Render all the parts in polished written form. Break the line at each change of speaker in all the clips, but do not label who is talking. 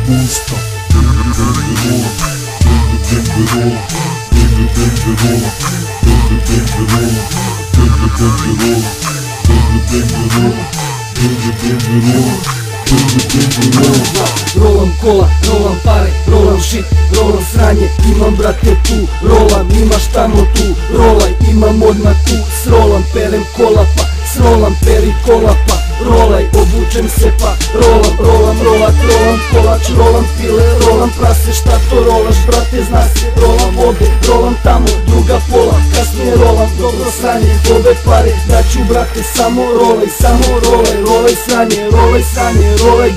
monster.
Rolam kola, rolam pare, rolam shit, rolam sranje. Imam brate tu, rolam, imaš tamo tu. Rolaj, imam odmah tu, srolam, perem kolapa, srolam, peri kolapa. Rolaj, obučem se pa rolam, rolam, rolat, rolam kolač, rolam pile, rolam prase. Šta to rolaš brate, zna se, rolam ovde, rolam tamo, druga pola. Kasnije rolam, dobro sranje, ove pare daću brate, samo rolaj, rolaj sranje, rolaj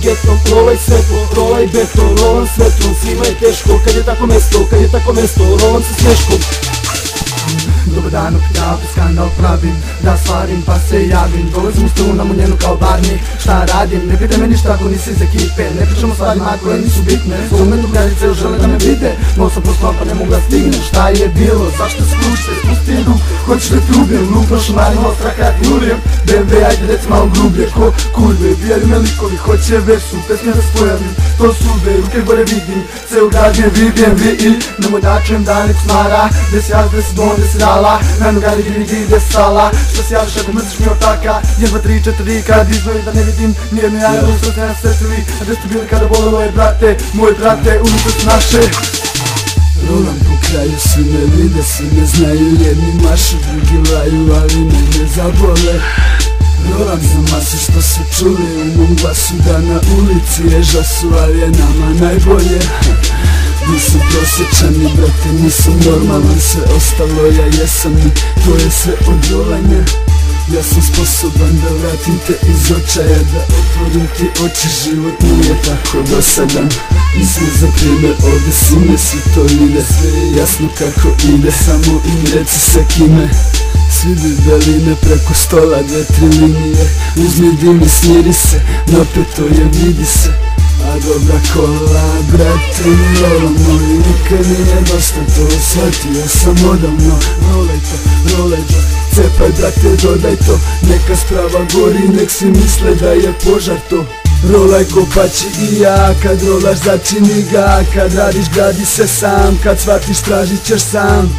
getom, rolaj svetlo, rolaj beton, rolam svetlom. Svima je teško kad je tako mesto, rolam se smješkom.
Dobar dan, ja skandal pravim, da stvarim pa se javim. Dolazim u strunam u njenu kao barnik, šta radim? Ne pitaj me ništa ako nisi iz ekipe, ne pričam o stvarima koje nisu bitne. S momentom granice žele da me vide, no sam prosto pa ne mogu da stignem. Šta je bilo, zašto se kućite, spusti ruk, hoćeš da ti ubijem, lupo šumarim, ostra kad jurijem. BMW, ajde reci malo grublje, ko kurve, bijeli me likovi, hoće vesu, pesme da spojavim. To su ube, ruke gore vidim, ceo grad je vidim, vi i nemoj da čujem da nek smara. Gde si jaz, gde si dom, gde si rala, na nogari gdje sala. Što si javiš ako mrziš mi otaka, 1, 2, 3, 4 kad izdvojim da ne vidim. Nije mi jaja, što ste nas sretili, a gde ste bili kada bolelo je brate, moje brate, unutra su naše.
Rolam po kraju, svi me vide, svi me znaju. Jedni mašu, drugi laju, ali mene zabole. Rolam za masu što su čuli u mom glasu, da na ulici je žasu, ali je nama najbolje. Nisam prosječan i brate, nisam normalan, sve ostalo ja jesam i to je sve od rolanja. Ja sam sposoban da vratim te iz očaja, da otvorim ti oči, život nije tako dosadan. Nisam za primjer ovdje sine, svi to vide, sve je jasno kako ide, samo im reci sa kime. Svi debeline preko stola, 2-3 linije, uzmi dim i smiri se, napeto je vidi se. A dobra kola, brate, mi rolam, ali nikad nije dosta to, shvatio sam odavno. Rolaj to, cepaj brate, dodaj to, neka sprava gori, nek si misle da je požar to. Rolaj kopači i ja, kad rolaš začini ga, kad radiš gradi se sam, kad shvatiš tražit ćeš sam.